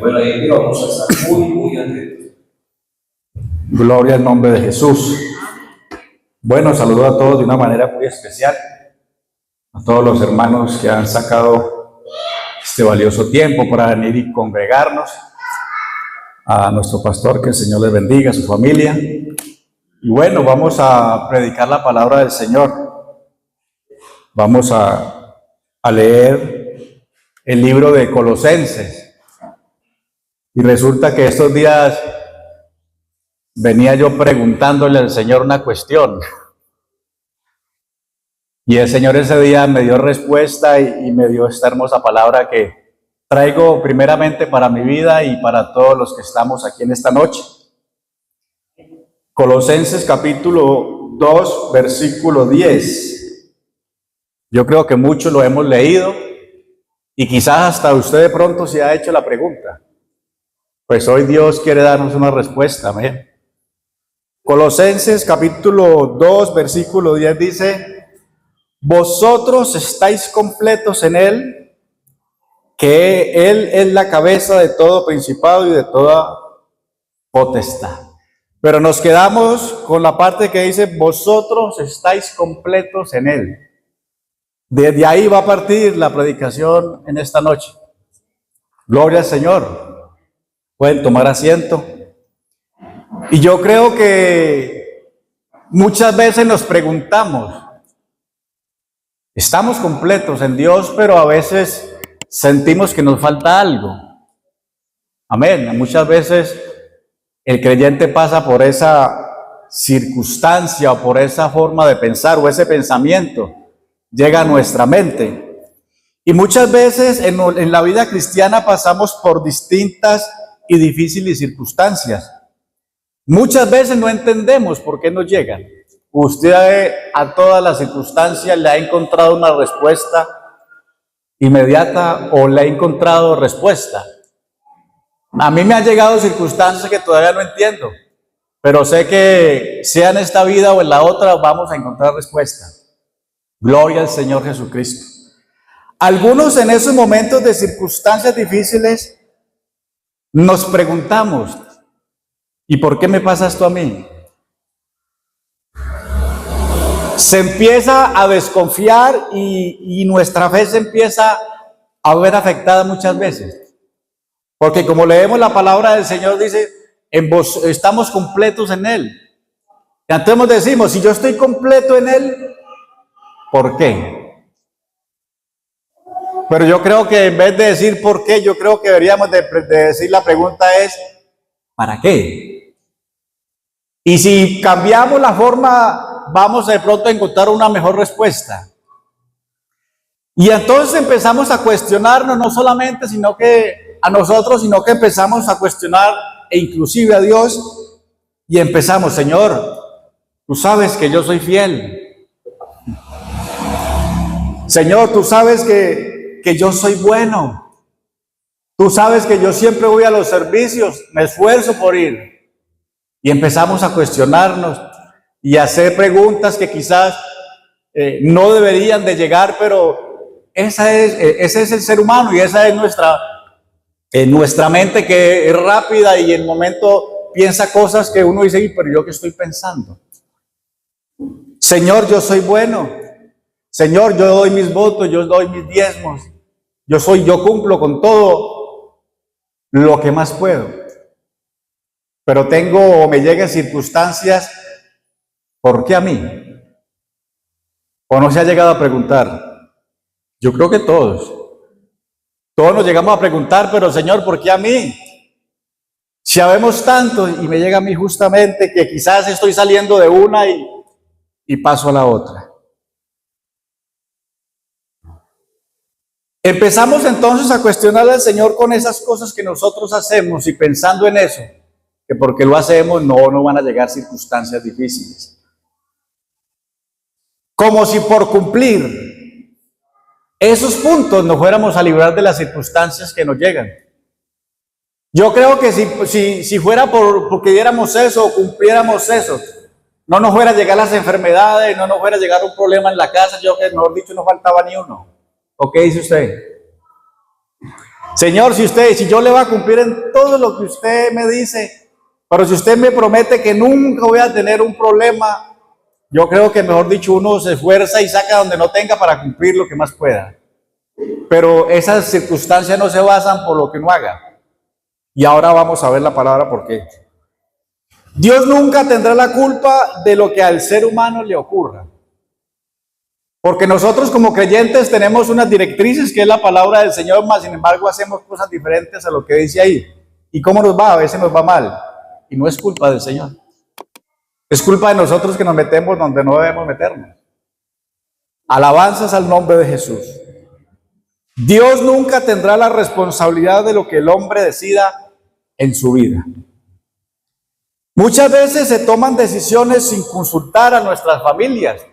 Bueno, ahí que vamos a estar muy atentos. Gloria al nombre de Jesús. Bueno, saludo a todos de una manera muy especial, a todos los hermanos que han sacado este valioso tiempo para venir y congregarnos, a nuestro pastor, que el Señor les bendiga, a su familia. Y bueno, vamos a predicar la palabra del Señor. Vamos a leer el libro de Colosenses. Y resulta que estos días venía yo preguntándole al Señor una cuestión. Y el Señor ese día me dio respuesta y me dio esta hermosa palabra que traigo primeramente para mi vida y para todos los que estamos aquí en esta noche. Colosenses capítulo 2, versículo 10. Yo creo que muchos lo hemos leído y quizás hasta usted de pronto se ha hecho la pregunta. Pues hoy Dios quiere darnos una respuesta, amén. Colosenses capítulo 2, versículo 10 dice: vosotros estáis completos en Él, que Él es la cabeza de todo principado y de toda potestad. Pero nos quedamos con la parte que dice: vosotros estáis completos en Él. Desde ahí va a partir la predicación en esta noche. Gloria al Señor. Pueden tomar asiento. Y yo creo que muchas veces nos preguntamos, estamos completos en Dios, pero a veces sentimos que nos falta algo. Amén. Muchas veces el creyente pasa por esa circunstancia o por esa forma de pensar o ese pensamiento llega a nuestra mente. Y muchas veces en la vida cristiana pasamos por distintas y difíciles circunstancias. Muchas veces no entendemos por qué nos llegan. Usted a todas las circunstancias le ha encontrado una respuesta inmediata o le ha encontrado respuesta. A mí me han llegado circunstancias que todavía no entiendo, pero sé que sea en esta vida o en la otra vamos a encontrar respuesta. Gloria al Señor Jesucristo. Algunos en esos momentos de circunstancias difíciles nos preguntamos: ¿y por qué me pasa esto a mí? Se empieza a desconfiar y nuestra fe se empieza a ver afectada muchas veces. Porque como leemos la palabra del Señor, dice: en vos estamos completos en Él. Y entonces decimos: si yo estoy completo en Él, ¿por qué? Pero yo creo que en vez de decir por qué, yo creo que deberíamos de decir, la pregunta es: ¿para qué? Y si cambiamos la forma, vamos de pronto a encontrar una mejor respuesta. Y entonces empezamos a cuestionarnos, no solamente sino que a nosotros, sino que empezamos a cuestionar e inclusive a Dios. Y empezamos: Señor, tú sabes que yo soy fiel. Señor, tú sabes que yo soy bueno. Tú sabes que yo siempre voy a los servicios, me esfuerzo por ir. Y empezamos a cuestionarnos y a hacer preguntas que quizás no deberían de llegar, pero ese es el ser humano y esa es nuestra mente, que es rápida y en el momento piensa cosas que uno dice: pero ¿yo qué estoy pensando? Señor, yo soy bueno. Señor, yo doy mis votos, yo doy mis diezmos. Yo cumplo con todo lo que más puedo. Pero me llegan circunstancias, ¿por qué a mí? ¿O no se ha llegado a preguntar? Yo creo que todos nos llegamos a preguntar: pero Señor, ¿por qué a mí? Si sabemos tanto y me llega a mí justamente que quizás estoy saliendo de una y paso a la otra. Empezamos entonces a cuestionar al Señor con esas cosas que nosotros hacemos y pensando en eso, que porque lo hacemos no van a llegar circunstancias difíciles. Como si por cumplir esos puntos nos fuéramos a librar de las circunstancias que nos llegan. Yo creo que si fuera porque diéramos eso o cumpliéramos eso, no nos fuera a llegar las enfermedades, no nos fuera a llegar un problema en la casa, yo que mejor dicho no faltaba ni uno. ¿O qué dice usted? Señor, si yo le voy a cumplir en todo lo que usted me dice, pero si usted me promete que nunca voy a tener un problema, yo creo que mejor dicho uno se esfuerza y saca donde no tenga para cumplir lo que más pueda. Pero esas circunstancias no se basan por lo que uno haga. Y ahora vamos a ver la palabra por qué. Dios nunca tendrá la culpa de lo que al ser humano le ocurra. Porque nosotros como creyentes tenemos unas directrices que es la palabra del Señor, mas sin embargo hacemos cosas diferentes a lo que dice ahí. ¿Y cómo nos va? A veces nos va mal. Y no es culpa del Señor. Es culpa de nosotros que nos metemos donde no debemos meternos. Alabanzas al nombre de Jesús. Dios nunca tendrá la responsabilidad de lo que el hombre decida en su vida. Muchas veces se toman decisiones sin consultar a nuestras familias,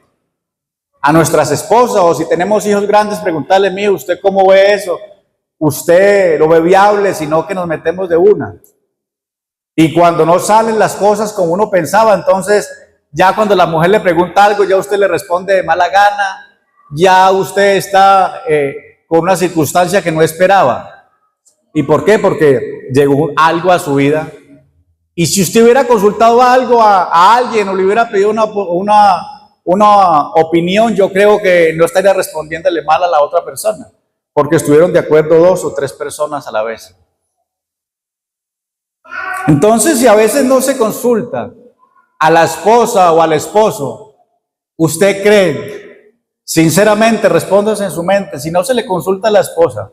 a nuestras esposas, o si tenemos hijos grandes, preguntarle, mío, ¿usted cómo ve eso? ¿Usted lo ve viable? Sino que nos metemos de una. Y cuando no salen las cosas como uno pensaba, entonces ya cuando la mujer le pregunta algo, ya usted le responde de mala gana, ya usted está con una circunstancia que no esperaba. ¿Y por qué? Porque llegó algo a su vida. Y si usted hubiera consultado algo a alguien o le hubiera pedido una opinión, yo creo que no estaría respondiéndole mal a la otra persona, porque estuvieron de acuerdo 2 o 3 personas a la vez. Entonces, si a veces no se consulta a la esposa o al esposo, ¿usted cree? Sinceramente, respóndase en su mente, si no se le consulta a la esposa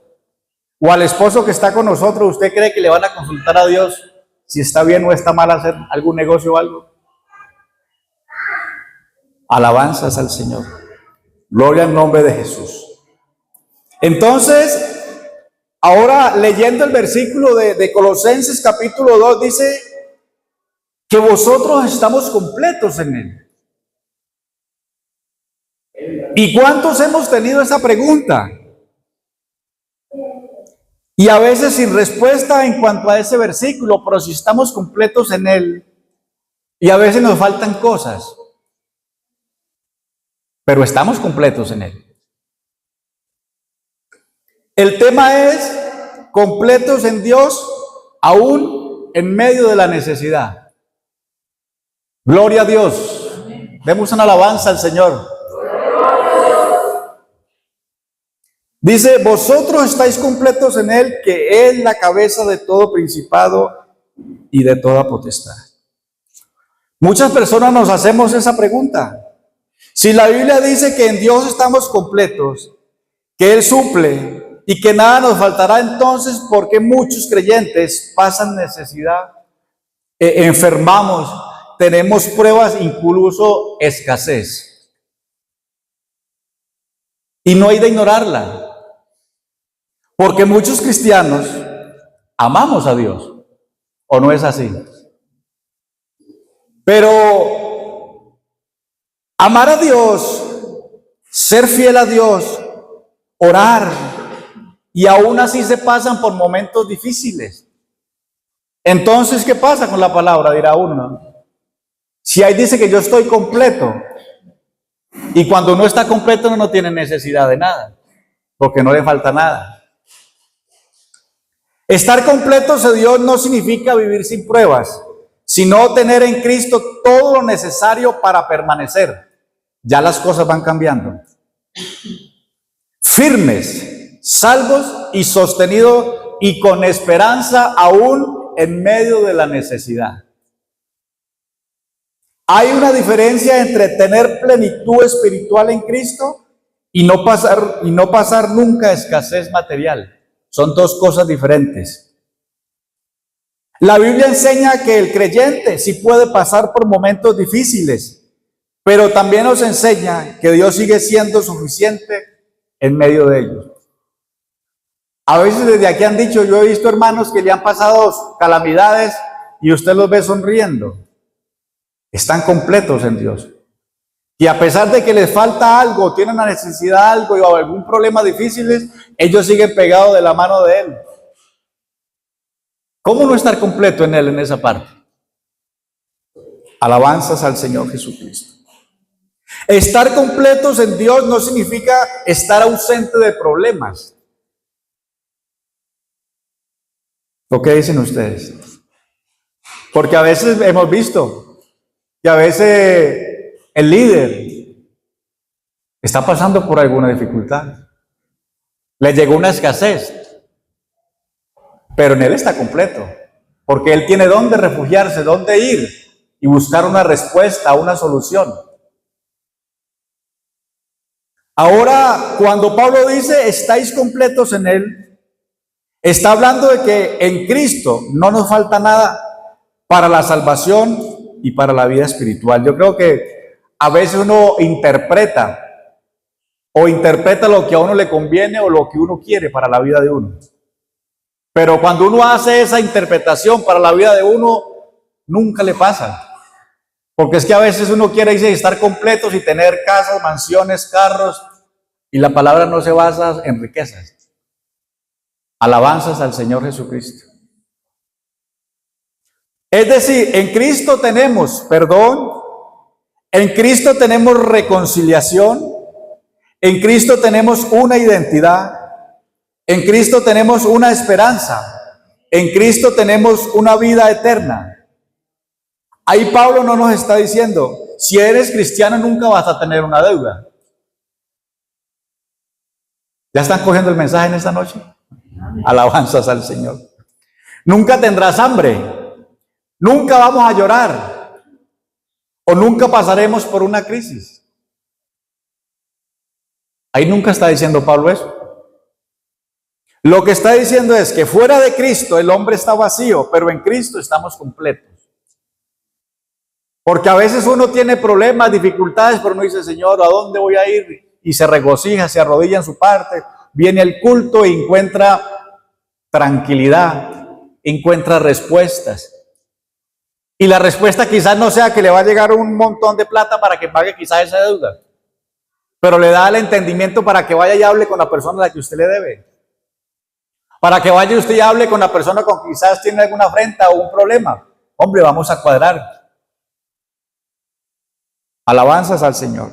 o al esposo que está con nosotros, ¿usted cree que le van a consultar a Dios si está bien o está mal hacer algún negocio o algo? Alabanzas al Señor. Gloria al nombre de Jesús. Entonces, ahora leyendo el versículo de Colosenses capítulo 2, dice que vosotros estamos completos en Él. ¿Y cuántos hemos tenido esa pregunta? Y a veces sin respuesta en cuanto a ese versículo, pero si estamos completos en Él, y a veces nos faltan cosas, pero estamos completos en Él. El tema es completos en Dios, aún en medio de la necesidad. Gloria a Dios. Demos una alabanza al Señor. Dice, vosotros estáis completos en Él, que es la cabeza de todo principado y de toda potestad. Muchas personas nos hacemos esa pregunta. Si la Biblia dice que en Dios estamos completos, que Él suple y que nada nos faltará, entonces, ¿por qué muchos creyentes pasan necesidad, enfermamos, tenemos pruebas, incluso escasez? Y no hay de ignorarla. Porque muchos cristianos amamos a Dios, ¿o no es así? Pero amar a Dios, ser fiel a Dios, orar, y aún así se pasan por momentos difíciles. Entonces, ¿qué pasa con la palabra? Dirá uno. Si ahí dice que yo estoy completo, y cuando uno está completo uno no tiene necesidad de nada, porque no le falta nada. Estar completos de Dios no significa vivir sin pruebas, sino tener en Cristo todo lo necesario para permanecer. Ya las cosas van cambiando. Firmes, salvos y sostenidos y con esperanza aún en medio de la necesidad. Hay una diferencia entre tener plenitud espiritual en Cristo y no pasar nunca escasez material. Son dos cosas diferentes. La Biblia enseña que el creyente sí puede pasar por momentos difíciles, pero también nos enseña que Dios sigue siendo suficiente en medio de ellos. A veces desde aquí han dicho, yo he visto hermanos que le han pasado calamidades y usted los ve sonriendo. Están completos en Dios. Y a pesar de que les falta algo, tienen una necesidad de algo o algún problema difícil, ellos siguen pegados de la mano de Él. ¿Cómo no estar completo en Él en esa parte? Alabanzas al Señor Jesucristo. Estar completos en Dios no significa estar ausente de problemas. ¿O qué dicen ustedes? Porque a veces hemos visto que a veces el líder está pasando por alguna dificultad. Le llegó una escasez, pero en él está completo, porque él tiene dónde refugiarse, dónde ir y buscar una respuesta, una solución. Ahora, cuando Pablo dice, estáis completos en él, está hablando de que en Cristo no nos falta nada para la salvación y para la vida espiritual. Yo creo que a veces uno interpreta lo que a uno le conviene o lo que uno quiere para la vida de uno. Pero cuando uno hace esa interpretación para la vida de uno, nunca le pasa. Porque es que a veces uno quiere estar completos y tener casas, mansiones, carros, y la palabra no se basa en riquezas. Alabanzas al Señor Jesucristo. Es decir, en Cristo tenemos perdón, en Cristo tenemos reconciliación, en Cristo tenemos una identidad, en Cristo tenemos una esperanza, en Cristo tenemos una vida eterna. Ahí Pablo no nos está diciendo, si eres cristiano nunca vas a tener una deuda. ¿Ya están cogiendo el mensaje en esta noche? Alabanzas al Señor. Nunca tendrás hambre, nunca vamos a llorar o nunca pasaremos por una crisis. Ahí nunca está diciendo Pablo eso. Lo que está diciendo es que fuera de Cristo el hombre está vacío, pero en Cristo estamos completos. Porque a veces uno tiene problemas, dificultades, pero uno dice, Señor, ¿a dónde voy a ir? Y se regocija, se arrodilla en su parte, viene al culto e encuentra tranquilidad, encuentra respuestas. Y la respuesta quizás no sea que le va a llegar un montón de plata para que pague quizás esa deuda, pero le da el entendimiento para que vaya y hable con la persona a la que usted le debe. Para que vaya usted y hable con la persona con que quizás tiene alguna afrenta o un problema. Hombre, vamos a cuadrar. Alabanzas al Señor.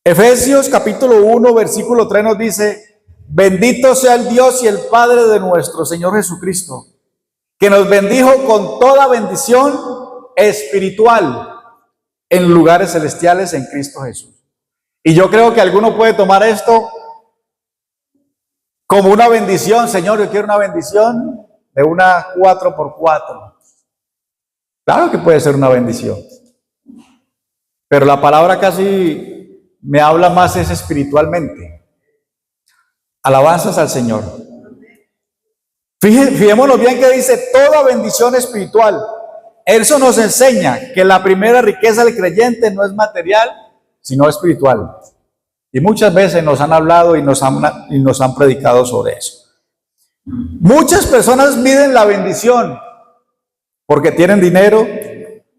Efesios capítulo 1, versículo 3 nos dice, bendito sea el Dios y el Padre de nuestro Señor Jesucristo, que nos bendijo con toda bendición espiritual en lugares celestiales en Cristo Jesús. Y yo creo que alguno puede tomar esto como una bendición. Señor, yo quiero una bendición de una 4x4. Claro que puede ser una bendición. Pero la palabra casi me habla más es espiritualmente. Alabanzas al Señor. Fijémonos bien que dice toda bendición espiritual. Eso nos enseña que la primera riqueza del creyente no es material, sino espiritual. Y muchas veces nos han hablado y nos han predicado sobre eso. Muchas personas miden la bendición porque tienen dinero,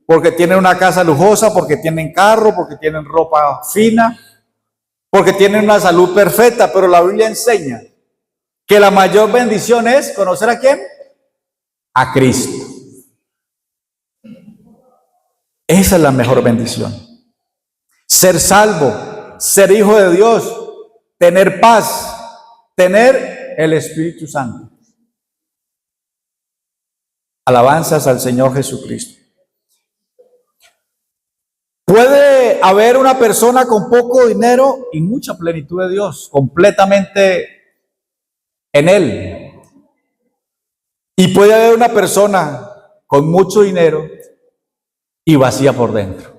porque tienen una casa lujosa, porque tienen carro, porque tienen ropa fina, porque tienen una salud perfecta, pero la Biblia enseña que la mayor bendición es conocer ¿a quién? A Cristo. Esa es la mejor bendición. Ser salvo, ser hijo de Dios, tener paz, tener el Espíritu Santo. Alabanzas al Señor Jesucristo. Puede haber una persona con poco dinero y mucha plenitud de Dios, completamente en Él. Y puede haber una persona con mucho dinero y vacía por dentro.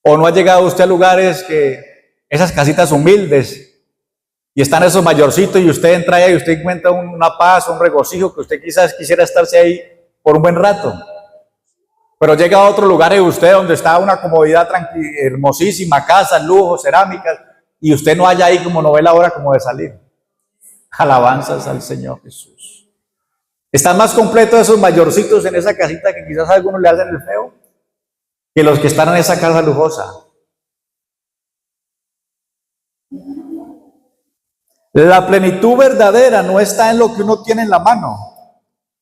¿O no ha llegado usted a lugares que esas casitas humildes y están esos mayorcitos y usted entra ahí y usted encuentra una paz, un regocijo que usted quizás quisiera estarse ahí por un buen rato? Pero llega a otro lugar y usted donde está una comodidad hermosísima, casa, lujo, cerámicas, y usted no haya ahí como novela ahora como de salir. Alabanzas al Señor Jesús. Están más completos esos mayorcitos en esa casita que quizás a algunos le hacen el feo que los que están en esa casa lujosa. La plenitud verdadera no está en lo que uno tiene en la mano,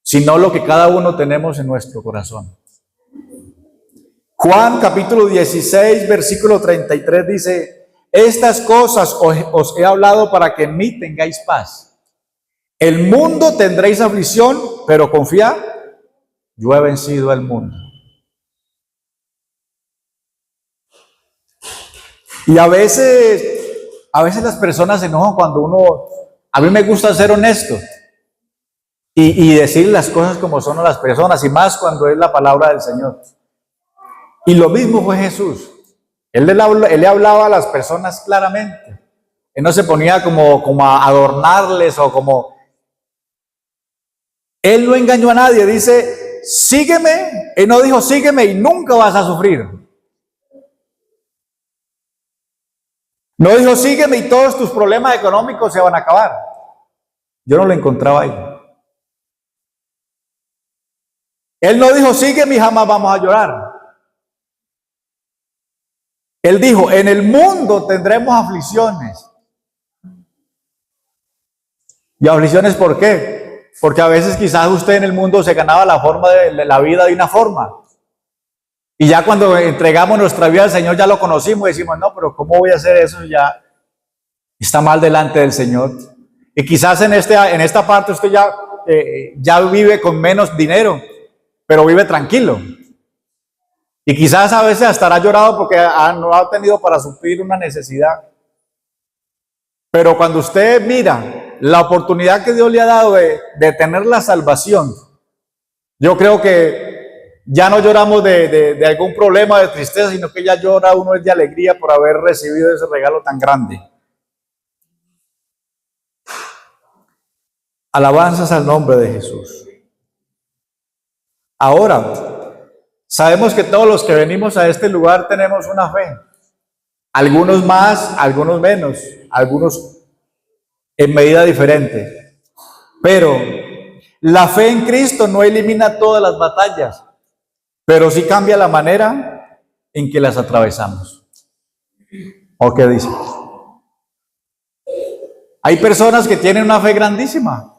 sino lo que cada uno tenemos en nuestro corazón. Juan capítulo 16, versículo 33 dice, estas cosas os he hablado para que en mí tengáis paz. el mundo tendréis aflicción, pero confiad, yo he vencido al mundo. Y a veces las personas se enojan cuando a mí me gusta ser honesto y decir las cosas como son a las personas, y más cuando es la palabra del Señor. Y lo mismo fue Jesús. Él le hablaba a las personas claramente. Él no se ponía como a adornarles o como... Él no engañó a nadie. Dice, sígueme. Él no dijo, sígueme y nunca vas a sufrir. No dijo, sígueme y todos tus problemas económicos se van a acabar. Yo no lo encontraba ahí. Él no dijo, sígueme y jamás vamos a llorar. Él dijo, en el mundo tendremos aflicciones. ¿Y aflicciones por qué? Porque a veces quizás usted en el mundo se ganaba la forma de la vida de una forma. Y ya cuando entregamos nuestra vida al Señor ya lo conocimos y decimos, no, pero ¿cómo voy a hacer eso? Ya está mal delante del Señor. Y quizás en esta parte usted ya vive con menos dinero, pero vive tranquilo. Y quizás a veces estará llorado porque no ha tenido para suplir una necesidad. Pero cuando usted mira la oportunidad que Dios le ha dado de tener la salvación, yo creo que ya no lloramos de algún problema, de tristeza, sino que ya llora uno es de alegría por haber recibido ese regalo tan grande. Alabanzas al nombre de Jesús. Ahora, sabemos que todos los que venimos a este lugar tenemos una fe. Algunos más, algunos menos, algunos en medida diferente. Pero la fe en Cristo no elimina todas las batallas, pero sí cambia la manera en que las atravesamos. ¿O qué dice? Hay personas que tienen una fe grandísima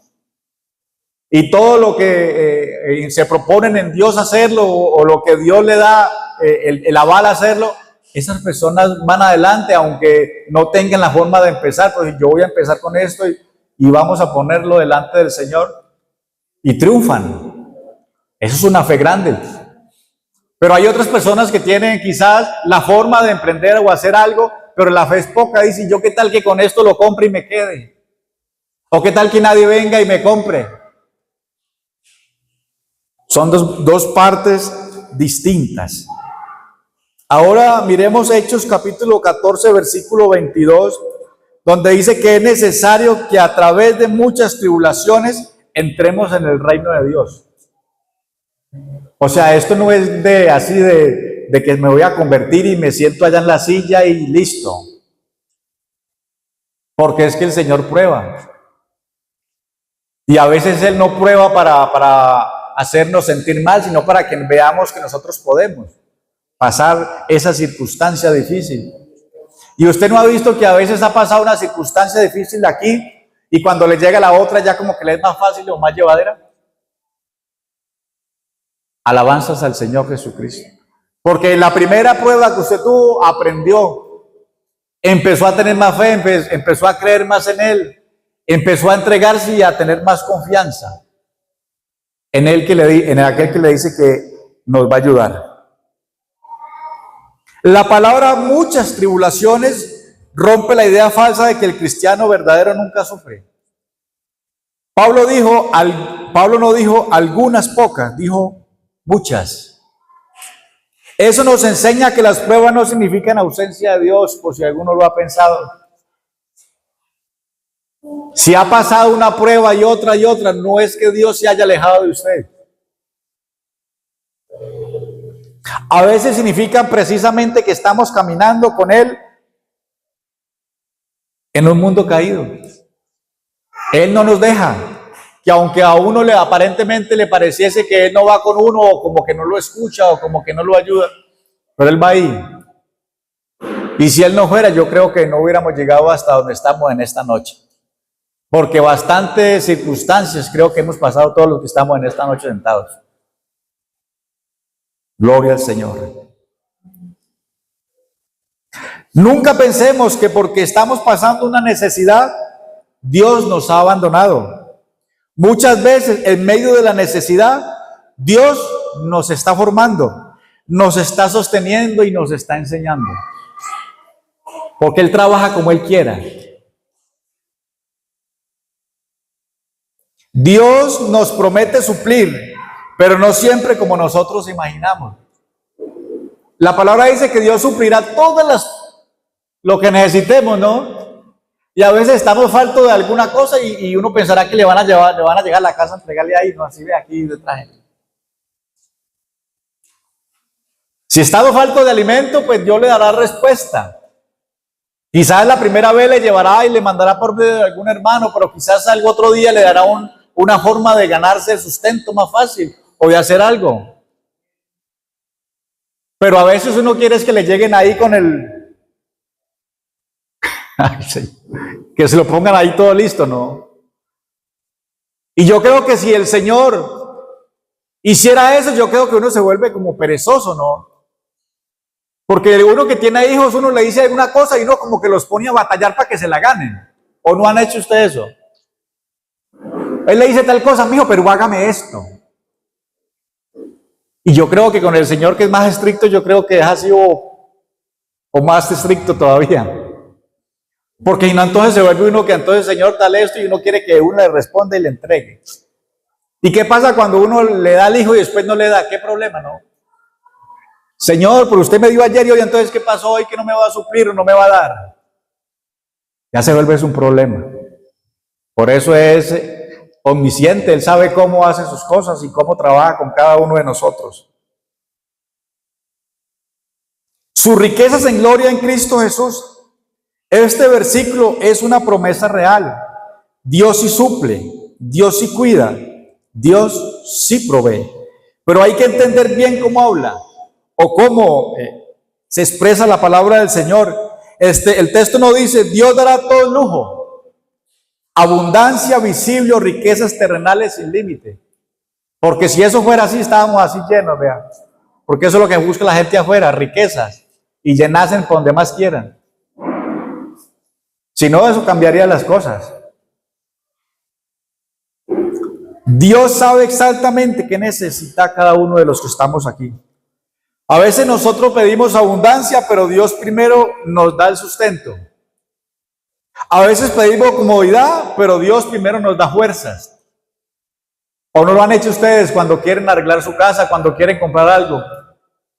y todo lo que se proponen en Dios hacerlo o lo que Dios le da el aval a hacerlo, esas personas van adelante aunque no tengan la forma de empezar. Pues yo voy a empezar con esto y vamos a ponerlo delante del Señor y triunfan. Eso es una fe grande. Pero hay otras personas que tienen quizás la forma de emprender o hacer algo, pero la fe es poca. Dice, yo qué tal que con esto lo compre y me quede. O qué tal que nadie venga y me compre. Son dos partes distintas. Ahora miremos Hechos capítulo 14, versículo 22, donde dice que es necesario que a través de muchas tribulaciones entremos en el reino de Dios. O sea, esto no es de que me voy a convertir y me siento allá en la silla y listo. Porque es que el Señor prueba. Y a veces Él no prueba para hacernos sentir mal, sino para que veamos que nosotros podemos pasar esa circunstancia difícil. Y usted no ha visto que a veces ha pasado una circunstancia difícil aquí y cuando le llega la otra ya como que le es más fácil o más llevadera. Alabanzas al Señor Jesucristo. Porque en la primera prueba que usted tuvo, aprendió. Empezó a tener más fe, empezó a creer más en Él. Empezó a entregarse y a tener más confianza en aquel que le dice que nos va a ayudar. La palabra muchas tribulaciones rompe la idea falsa de que el cristiano verdadero nunca sufre. Pablo no dijo algunas pocas, dijo muchas. Eso nos enseña que las pruebas no significan ausencia de Dios, por si alguno lo ha pensado. Si ha pasado una prueba y otra, no es que Dios se haya alejado de usted. A veces significan precisamente que estamos caminando con Él en un mundo caído. Él no nos deja. Que aunque a uno aparentemente le pareciese que Él no va con uno, o como que no lo escucha, o como que no lo ayuda, pero Él va ahí. Y si Él no fuera, yo creo que no hubiéramos llegado hasta donde estamos en esta noche. Porque bastantes circunstancias creo que hemos pasado todos los que estamos en esta noche sentados. Gloria al Señor. Nunca pensemos que porque estamos pasando una necesidad, Dios nos ha abandonado. Muchas veces, en medio de la necesidad, Dios nos está formando, nos está sosteniendo y nos está enseñando. Porque Él trabaja como Él quiera. Dios nos promete suplir, pero no siempre como nosotros imaginamos. La palabra dice que Dios suplirá lo que necesitemos, ¿no? Y a veces estamos faltos de alguna cosa y uno pensará que le van a llegar a la casa a entregarle ahí, no, así ve aquí detrás. Si estamos faltos de alimento, pues Dios le dará respuesta. Quizás la primera vez le llevará y le mandará por medio de algún hermano, pero quizás algún otro día le dará una forma de ganarse el sustento más fácil o de hacer algo. Pero a veces uno quiere es que le lleguen ahí con que se lo pongan ahí todo listo, ¿no? Y yo creo que si el Señor hiciera eso, yo creo que uno se vuelve como perezoso, ¿no? Porque uno que tiene hijos, uno le dice alguna cosa y uno como que los pone a batallar para que se la ganen. ¿O no han hecho ustedes eso? Él le dice tal cosa, mijo, pero hágame esto. Y yo creo que con el Señor, que es más estricto, yo creo que es así o más estricto todavía. Porque si no, entonces se vuelve uno que entonces, Señor, tal esto, y uno quiere que uno le responda y le entregue. ¿Y qué pasa cuando uno le da al hijo y después no le da? ¿Qué problema, no? Señor, pero usted me dio ayer y hoy, entonces, ¿qué pasó hoy que no me va a suplir o no me va a dar? Ya se vuelve un problema. Por eso es omnisciente, Él sabe cómo hace sus cosas y cómo trabaja con cada uno de nosotros. Sus riquezas en gloria en Cristo Jesús. Este versículo es una promesa real. Dios sí suple, Dios sí cuida, Dios sí provee. Pero hay que entender bien cómo habla o cómo se expresa la palabra del Señor. El texto no dice, Dios dará todo lujo, abundancia visible o riquezas terrenales sin límite. Porque si eso fuera así, estábamos así llenos, vean. Porque eso es lo que busca la gente afuera, riquezas, y llenasen por donde más quieran. Si no, eso cambiaría las cosas. Dios sabe exactamente qué necesita cada uno de los que estamos aquí. A veces nosotros pedimos abundancia, pero Dios primero nos da el sustento. A veces pedimos comodidad, pero Dios primero nos da fuerzas. ¿O no lo han hecho ustedes cuando quieren arreglar su casa, cuando quieren comprar algo?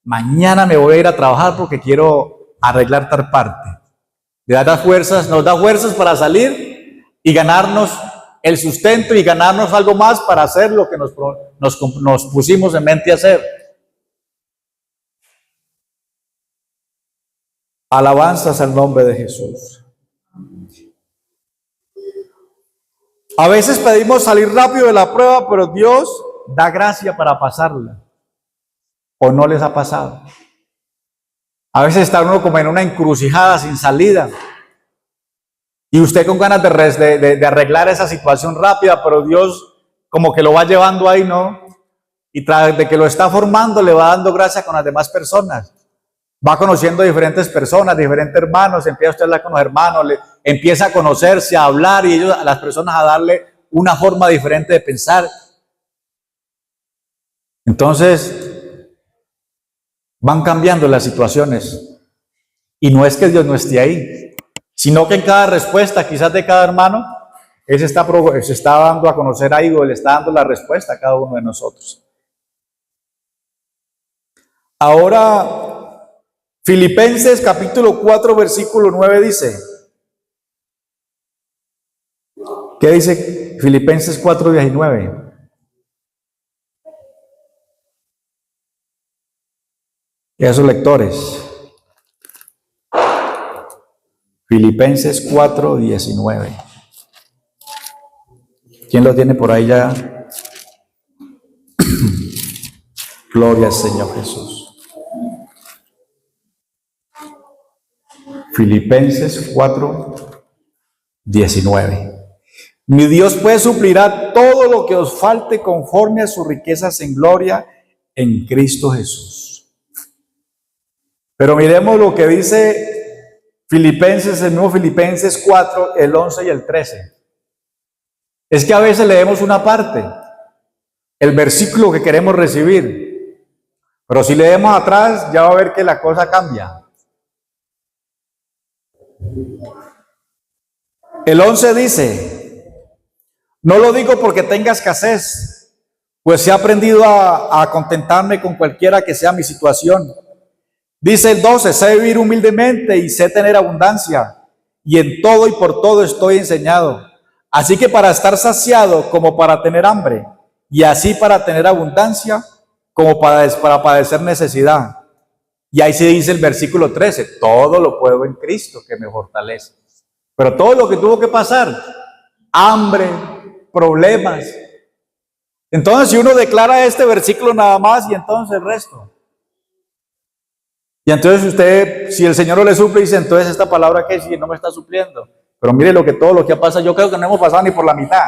Mañana me voy a ir a trabajar porque quiero arreglar tal parte. Le da fuerzas, nos da fuerzas para salir y ganarnos el sustento y ganarnos algo más para hacer lo que nos pusimos en mente hacer. Alabanzas al nombre de Jesús. A veces pedimos salir rápido de la prueba, pero Dios da gracia para pasarla. ¿O no les ha pasado? A veces está uno como en una encrucijada sin salida. Y usted con ganas de arreglar esa situación rápida, pero Dios como que lo va llevando ahí, ¿no? Y tras de que lo está formando, le va dando gracia con las demás personas. Va conociendo diferentes personas, diferentes hermanos, empieza usted a hablar con los hermanos, empieza a conocerse, a hablar y ellos, a las personas a darle una forma diferente de pensar. Entonces, van cambiando las situaciones. Y no es que Dios no esté ahí, sino que en cada respuesta, quizás de cada hermano, Él se está dando a conocer algo, Él está dando la respuesta a cada uno de nosotros. Ahora, Filipenses capítulo 4, versículo 9 dice, ¿qué dice Filipenses 4, 19? Y a esos lectores. Filipenses 4, 19. ¿Quién lo tiene por ahí ya? Gloria al Señor Jesús. Filipenses 4, 19. Mi Dios pues suplirá todo lo que os falte conforme a sus riquezas en gloria en Cristo Jesús. Pero miremos lo que dice Filipenses, el nuevo Filipenses 4, el 11 y el 13. Es que a veces leemos una parte, el versículo que queremos recibir, pero si leemos atrás ya va a ver que la cosa cambia. El 11 dice, no lo digo porque tenga escasez, pues he aprendido a contentarme con cualquiera que sea mi situación. Dice el 12, sé vivir humildemente y sé tener abundancia, y en todo y por todo estoy enseñado. Así que para estar saciado como para tener hambre, y así para tener abundancia como para padecer necesidad. Y ahí se dice el versículo 13, todo lo puedo en Cristo que me fortalece. Pero todo lo que tuvo que pasar, hambre, problemas. Entonces si uno declara este versículo nada más y entonces el resto. Y entonces usted, si el Señor no le suple, dice, entonces esta palabra que si no me está supliendo. Pero mire todo lo que ha pasado, yo creo que no hemos pasado ni por la mitad.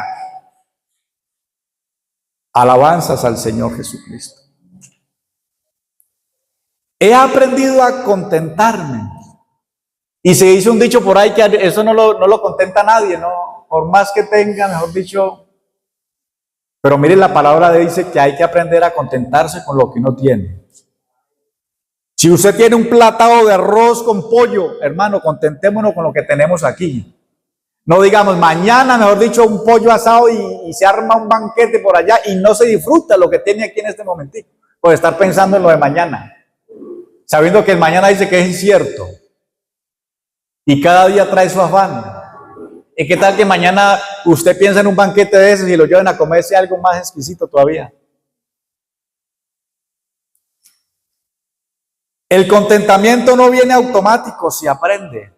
Alabanzas al Señor Jesucristo. He aprendido a contentarme. Y se dice un dicho por ahí que eso no lo contenta a nadie, ¿no? Por más que tenga, mejor dicho. Pero mire, la palabra dice que hay que aprender a contentarse con lo que uno tiene. Si usted tiene un platado de arroz con pollo, hermano, contentémonos con lo que tenemos aquí. No digamos, mañana, mejor dicho, un pollo asado y se arma un banquete por allá y no se disfruta lo que tiene aquí en este momentito, por estar pensando en lo de mañana, sabiendo que el mañana dice que es incierto y cada día trae su afán. ¿Y qué tal que mañana usted piensa en un banquete de esos y lo lleven a comerse algo más exquisito todavía? El contentamiento no viene automático, se aprende.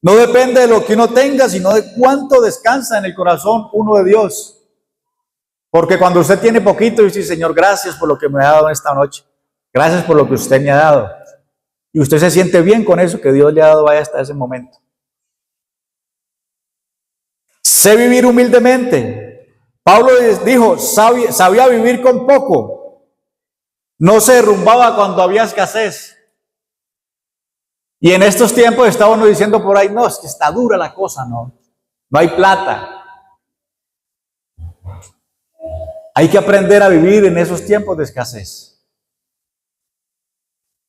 No depende de lo que uno tenga, sino de cuánto descansa en el corazón uno de Dios. Porque cuando usted tiene poquito, dice, Señor, gracias por lo que me ha dado esta noche. Gracias por lo que usted me ha dado. Y usted se siente bien con eso que Dios le ha dado hasta ese momento. Sé vivir humildemente. Pablo dijo, sabía vivir con poco. No se derrumbaba cuando había escasez. Y en estos tiempos está uno diciendo por ahí, no, es que está dura la cosa, no hay plata. Hay que aprender a vivir en esos tiempos de escasez.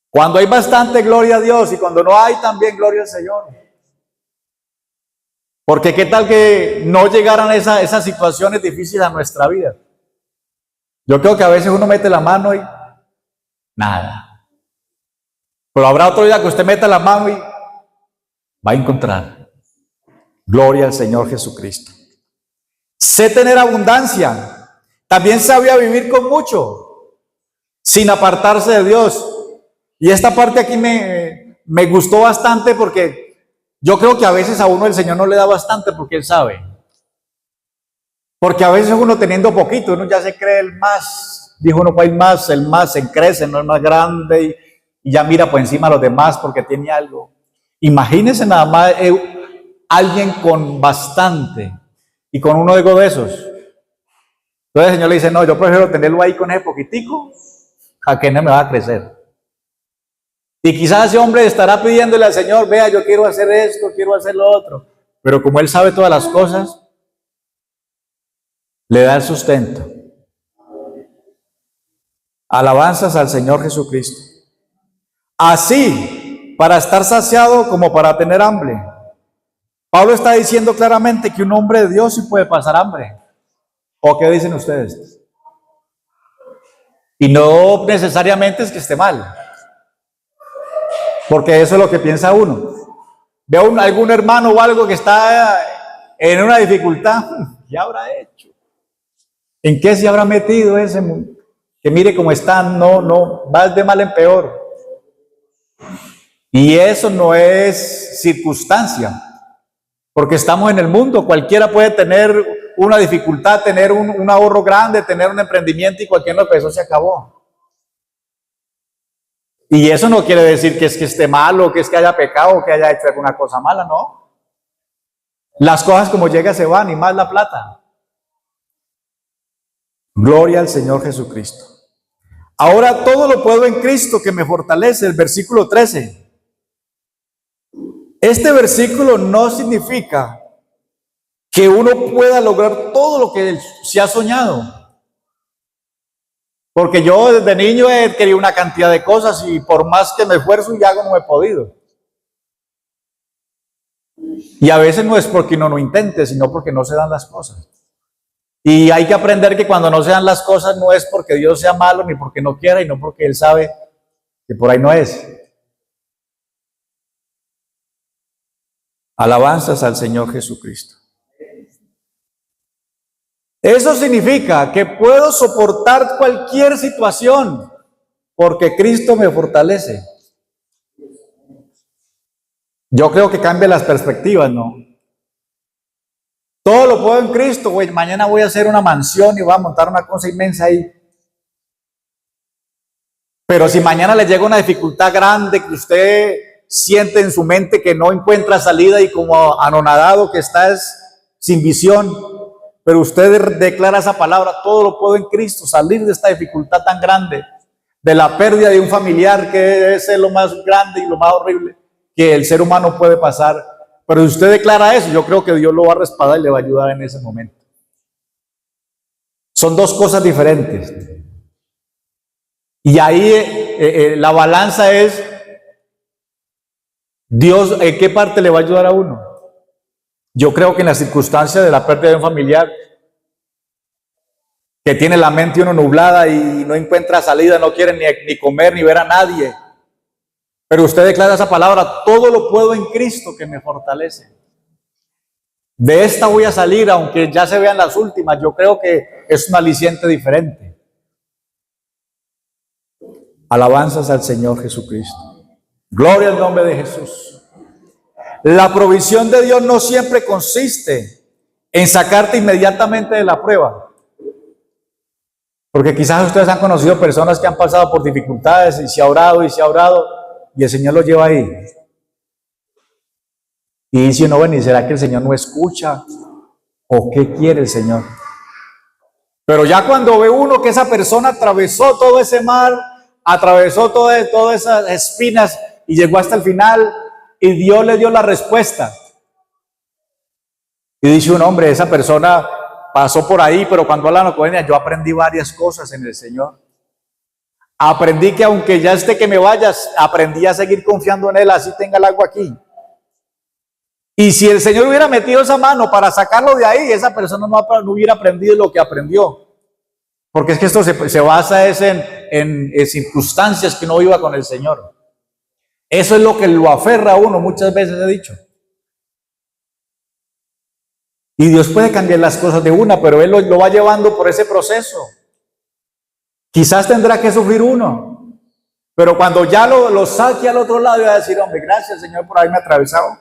Cuando hay bastante, gloria a Dios, y cuando no hay, también gloria al Señor. Porque qué tal que no llegaran esas situaciones difíciles a nuestra vida. Yo creo que a veces uno mete la mano y nada. Pero habrá otro día que usted meta la mano y va a encontrar. Gloria al Señor Jesucristo. Sé tener abundancia. También sabía vivir con mucho, sin apartarse de Dios. Y esta parte aquí me gustó bastante porque yo creo que a veces a uno el Señor no le da bastante porque Él sabe. Porque a veces uno teniendo poquito, uno ya se cree el más. Dijo uno, el más se crece, no es más grande y ya mira por encima a los demás porque tiene algo. Imagínense nada más alguien con bastante y con uno de esos. Entonces el Señor le dice, no, yo prefiero tenerlo ahí con ese poquitico a que no me va a crecer. Y quizás ese hombre estará pidiéndole al Señor, vea, yo quiero hacer esto, quiero hacer lo otro. Pero como Él sabe todas las cosas, le da el sustento. Alabanzas al Señor Jesucristo. Así, para estar saciado como para tener hambre. Pablo está diciendo claramente que un hombre de Dios sí puede pasar hambre. ¿O qué dicen ustedes? Y no necesariamente es que esté mal. Porque eso es lo que piensa uno. Ve a algún hermano o algo que está en una dificultad. ¿Qué habrá hecho? ¿En qué se habrá metido ese mundo? Que mire cómo está, no, va de mal en peor. Y eso no es circunstancia. Porque estamos en el mundo, cualquiera puede tener una dificultad, tener un ahorro grande, tener un emprendimiento y cualquier peso se acabó. Y eso no quiere decir que es que esté malo, que es que haya pecado, o que haya hecho alguna cosa mala, no. Las cosas como llega se van y más la plata. Gloria al Señor Jesucristo. Ahora todo lo puedo en Cristo que me fortalece, el versículo 13. Este versículo no significa que uno pueda lograr todo lo que se ha soñado. Porque yo desde niño he querido una cantidad de cosas y por más que me esfuerzo y hago no he podido. Y a veces no es porque uno no intente, sino porque no se dan las cosas. Y hay que aprender que cuando no se dan las cosas no es porque Dios sea malo ni porque no quiera y no porque Él sabe que por ahí no es. Alabanzas al Señor Jesucristo. Eso significa que puedo soportar cualquier situación porque Cristo me fortalece. Yo creo que cambia las perspectivas, ¿no? Todo lo puedo en Cristo, güey. Mañana voy a hacer una mansión y voy a montar una cosa inmensa ahí. Pero si mañana le llega una dificultad grande que usted siente en su mente que no encuentra salida y como anonadado que está sin visión, pero usted declara esa palabra, todo lo puedo en Cristo, salir de esta dificultad tan grande, de la pérdida de un familiar que es lo más grande y lo más horrible que el ser humano puede pasar. Pero si usted declara eso, yo creo que Dios lo va a respaldar y le va a ayudar en ese momento. Son dos cosas diferentes. Y ahí la balanza es, Dios, ¿en qué parte le va a ayudar a uno? Yo creo que en la circunstancia de la pérdida de un familiar, que tiene la mente uno nublada y no encuentra salida, no quiere ni comer ni ver a nadie, pero usted declara esa palabra, todo lo puedo en Cristo que me fortalece. De esta voy a salir, aunque ya se vean las últimas, yo creo que es un aliciente diferente. Alabanzas al Señor Jesucristo. Gloria al nombre de Jesús. La provisión de Dios no siempre consiste en sacarte inmediatamente de la prueba. Porque quizás ustedes han conocido personas que han pasado por dificultades y se ha orado y el Señor los lleva ahí. Y dice uno, bueno, ¿y será que el Señor no escucha? ¿O qué quiere el Señor? Pero ya cuando ve uno que esa persona atravesó todo ese mar, atravesó todas esas espinas y llegó hasta el final y Dios le dio la respuesta. Y dice un hombre, esa persona pasó por ahí, pero cuando hablan con ella, yo aprendí varias cosas en el Señor. Aprendí que aunque ya esté que me vayas, aprendí a seguir confiando en Él, así tenga el agua aquí. Y si el Señor hubiera metido esa mano para sacarlo de ahí, esa persona no hubiera aprendido lo que aprendió. Porque es que esto se basa en circunstancias que no iba con el Señor. Eso es lo que lo aferra a uno, muchas veces he dicho. Y Dios puede cambiar las cosas de una, pero Él lo va llevando por ese proceso. Quizás tendrá que sufrir uno, pero cuando ya lo saque al otro lado, va a decir, hombre, gracias Señor por haberme atravesado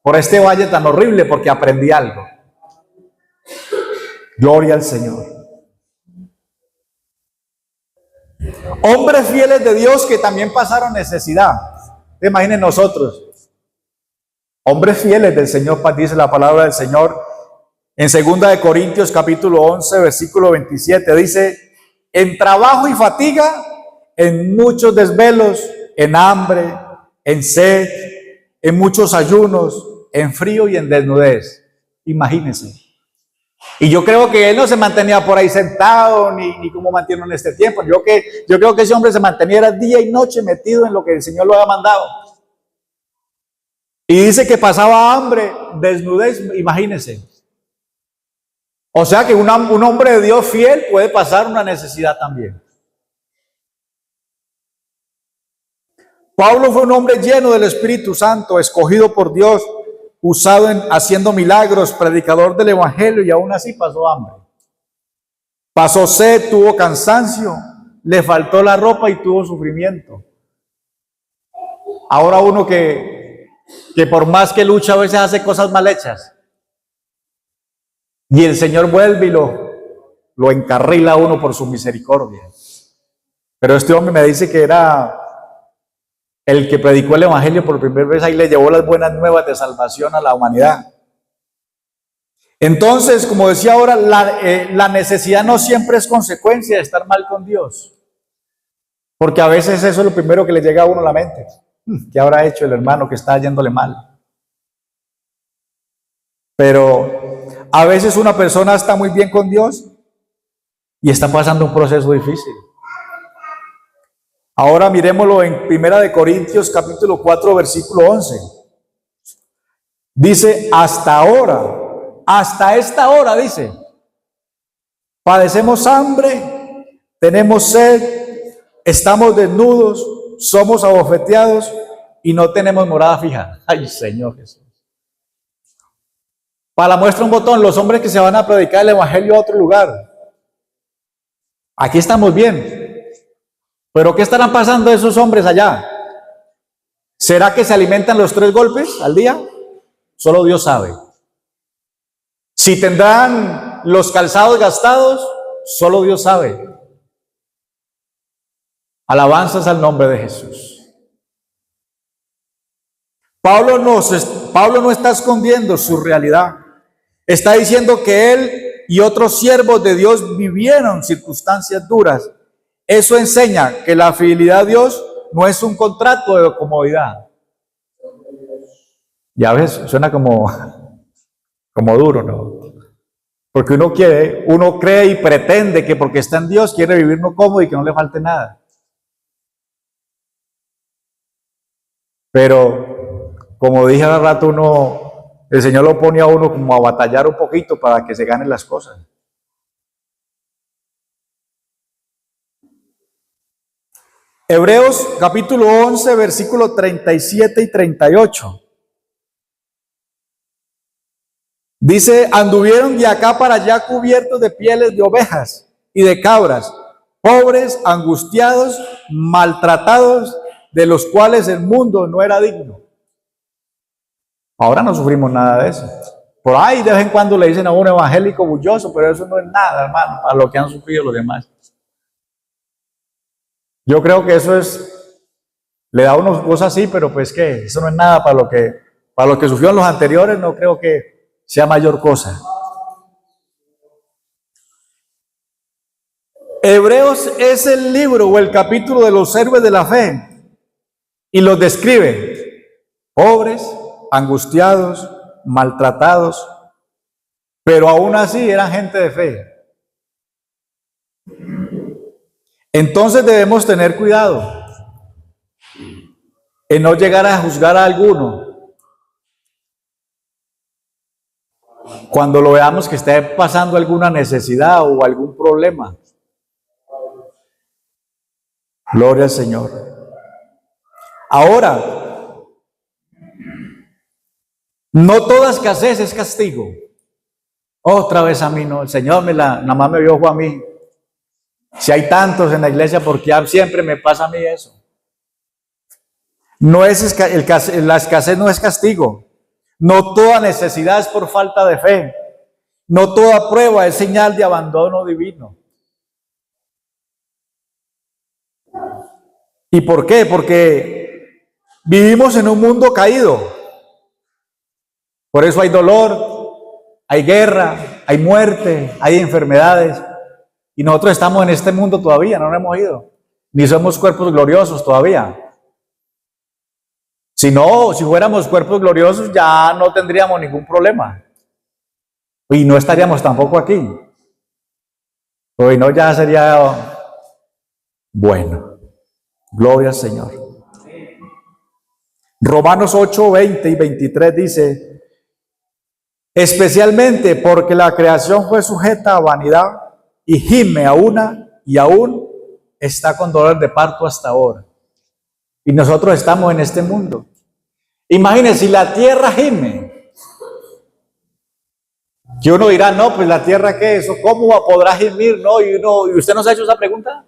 por este valle tan horrible, porque aprendí algo. Gloria al Señor. Hombres fieles de Dios que también pasaron necesidad. Imaginen nosotros, hombres fieles del Señor, dice la palabra del Señor en 2 Corintios capítulo 11, versículo 27, dice, en trabajo y fatiga, en muchos desvelos, en hambre, en sed, en muchos ayunos, en frío y en desnudez. Imagínense. Y yo creo que él no se mantenía por ahí sentado, ni como mantiene en este tiempo. Yo creo que ese hombre se mantenía día y noche metido en lo que el Señor lo había mandado. Y dice que pasaba hambre, desnudez, imagínense. O sea que un hombre de Dios fiel puede pasar una necesidad también. Pablo fue un hombre lleno del Espíritu Santo, escogido por Dios, usado haciendo milagros, predicador del Evangelio, y aún así pasó hambre. Pasó sed, tuvo cansancio, le faltó la ropa y tuvo sufrimiento. Ahora uno que por más que lucha a veces hace cosas mal hechas. Y el Señor vuelve y lo encarrila a uno por su misericordia. Pero este hombre me dice que era el que predicó el Evangelio por primera vez, ahí le llevó las buenas nuevas de salvación a la humanidad. Entonces, como decía ahora, la necesidad no siempre es consecuencia de estar mal con Dios. Porque a veces eso es lo primero que le llega a uno a la mente. ¿Qué habrá hecho el hermano que está yéndole mal? Pero A veces una persona está muy bien con Dios y está pasando un proceso difícil. Ahora miremoslo en 1 Corintios capítulo 4 versículo 11. Dice, hasta ahora, hasta esta hora, dice, padecemos hambre, tenemos sed, estamos desnudos, somos abofeteados y no tenemos morada fija. Ay, Señor Jesús. Para la muestra un botón, los hombres que se van a predicar el evangelio a otro lugar. Aquí estamos bien. Pero ¿qué estarán pasando esos hombres allá? ¿Será que se alimentan los 3 golpes al día? Solo Dios sabe. Si tendrán los calzados gastados, solo Dios sabe. Alabanzas al nombre de Jesús. Pablo no está escondiendo su realidad. Está diciendo que él y otros siervos de Dios vivieron circunstancias duras. Eso enseña que la fidelidad a Dios no es un contrato de comodidad. Ya ves, suena como duro, ¿no? Porque uno cree y pretende que porque está en Dios quiere vivir no cómodo y que no le falte nada. Pero, como dije hace rato, el Señor lo pone a uno como a batallar un poquito para que se ganen las cosas. Hebreos capítulo 11, versículos 37 y 38. Dice, anduvieron de acá para allá cubiertos de pieles de ovejas y de cabras, pobres, angustiados, maltratados, de los cuales el mundo no era digno. Ahora no sufrimos nada de eso. Por ahí de vez en cuando le dicen a un evangélico bulloso, pero eso no es nada, hermano, para lo que han sufrido los demás. Yo creo que eso le da a unos cosas así, pero pues que eso no es nada para lo que sufrieron los anteriores, no creo que sea mayor cosa. Hebreos es el libro o el capítulo de los héroes de la fe y los describe pobres, angustiados, maltratados, pero aún así eran gente de fe. Entonces debemos tener cuidado en no llegar a juzgar a alguno cuando lo veamos que esté pasando alguna necesidad o algún problema. Gloria al Señor. Ahora, no toda escasez es castigo. Otra vez a mí no, el Señor nada más me vio a mí. Si hay tantos en la iglesia, ¿por qué siempre me pasa a mí eso? La escasez no es castigo. No toda necesidad es por falta de fe. No toda prueba es señal de abandono divino. ¿Y por qué? Porque vivimos en un mundo caído. Por eso hay dolor, hay guerra, hay muerte, hay enfermedades. Y nosotros estamos en este mundo todavía, no nos hemos ido. Ni somos cuerpos gloriosos todavía. Si fuéramos cuerpos gloriosos, ya no tendríamos ningún problema. Y no estaríamos tampoco aquí. Hoy no, ya sería bueno. Gloria al Señor. Romanos 8, 20 y 23 dice, especialmente porque la creación fue sujeta a vanidad y gime a una y aún está con dolor de parto hasta ahora. Y nosotros estamos en este mundo. Imagínense, si la tierra gime, que uno dirá, no, pues la tierra, ¿qué es eso? ¿Cómo podrá gemir? No, y usted no se ha hecho esa pregunta.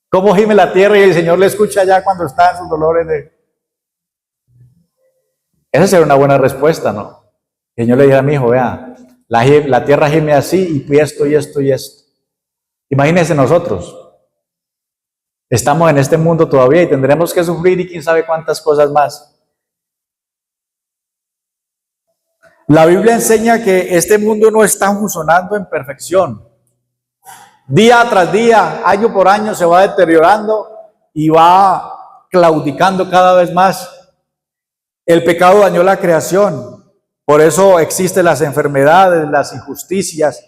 ¿Cómo gime la tierra y el Señor le escucha ya cuando está en sus dolores? Esa sería una buena respuesta, ¿no? El Señor le dice a mi hijo, vea, la tierra gime así y esto y esto y esto. Imagínense nosotros. Estamos en este mundo todavía y tendremos que sufrir y quién sabe cuántas cosas más. La Biblia enseña que este mundo no está funcionando en perfección. Día tras día, año por año se va deteriorando y va claudicando cada vez más. El pecado dañó la creación Por eso existen las enfermedades, las injusticias,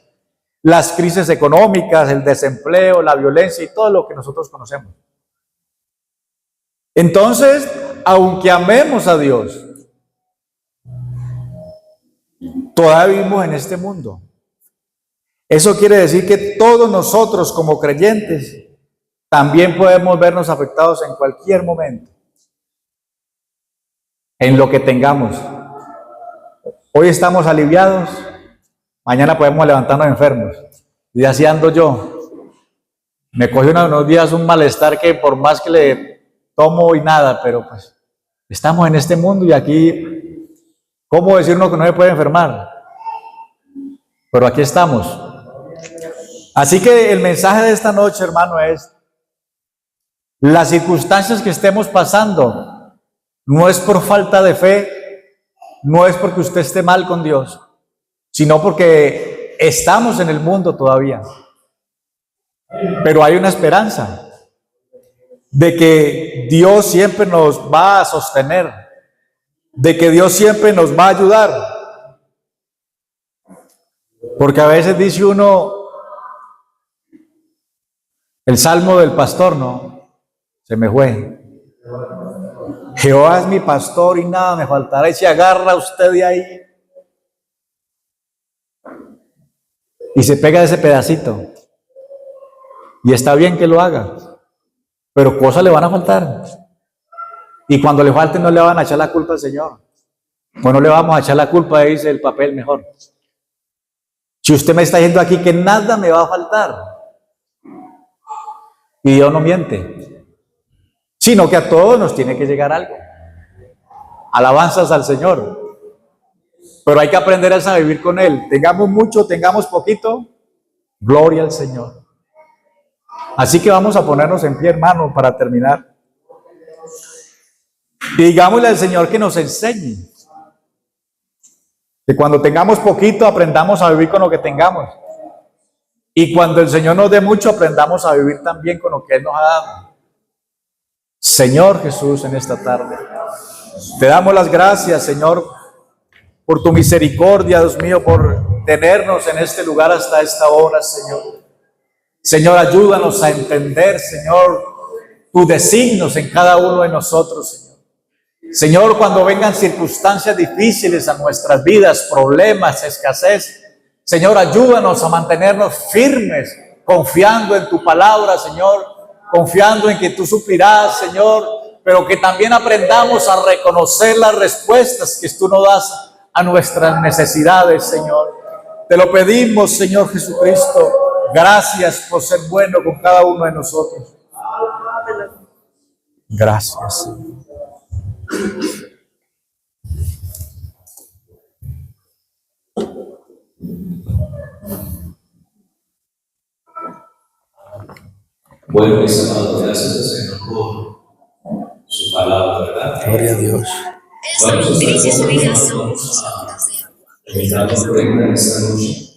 las crisis económicas, el desempleo, la violencia y todo lo que nosotros conocemos. Entonces, aunque amemos a Dios, todavía vivimos en este mundo. Eso quiere decir que todos nosotros como creyentes también podemos vernos afectados en cualquier momento, en lo que tengamos. Hoy estamos aliviados, mañana podemos levantarnos enfermos. Y así ando yo. Me coge unos días un malestar que por más que le tomo y nada, pero pues estamos en este mundo y aquí, ¿cómo decir uno que no se puede enfermar? Pero aquí estamos. Así que el mensaje de esta noche, hermano, es: las circunstancias que estemos pasando no es por falta de fe, no es porque usted esté mal con Dios, sino porque estamos en el mundo todavía. Pero hay una esperanza de que Dios siempre nos va a sostener, de que Dios siempre nos va a ayudar. Porque a veces dice uno, el salmo del pastor, ¿no? Se me fue. Jehová es mi pastor y nada me faltará. Y se agarra usted de ahí y se pega de ese pedacito. Y está bien que lo haga, pero cosas le van a faltar. Y cuando le falten no le van a echar la culpa al Señor. Bueno, le vamos a echar la culpa, dice el papel mejor. Si usted me está diciendo aquí que nada me va a faltar, y Dios no miente, sino que a todos nos tiene que llegar algo. Alabanzas al Señor. Pero hay que aprender a vivir con Él. Tengamos mucho, tengamos poquito, gloria al Señor. Así que vamos a ponernos en pie, hermano, para terminar. Y digámosle al Señor que nos enseñe. Que cuando tengamos poquito, aprendamos a vivir con lo que tengamos. Y cuando el Señor nos dé mucho, aprendamos a vivir también con lo que Él nos ha dado. Señor Jesús, en esta tarde, te damos las gracias, Señor, por tu misericordia, Dios mío, por tenernos en este lugar hasta esta hora, Señor. Señor, ayúdanos a entender, Señor, tus designios en cada uno de nosotros, Señor. Señor, cuando vengan circunstancias difíciles a nuestras vidas, problemas, escasez, Señor, ayúdanos a mantenernos firmes, confiando en tu palabra, Señor, confiando en que tú suplirás, Señor, pero que también aprendamos a reconocer las respuestas que tú nos das a nuestras necesidades, Señor. Te lo pedimos, Señor Jesucristo. Gracias por ser bueno con cada uno de nosotros. Gracias. Bueno, mis amados, gracias al Señor por su palabra, ¿verdad? Gloria a Dios. Vamos a estar con nosotros a meditar en esta noche.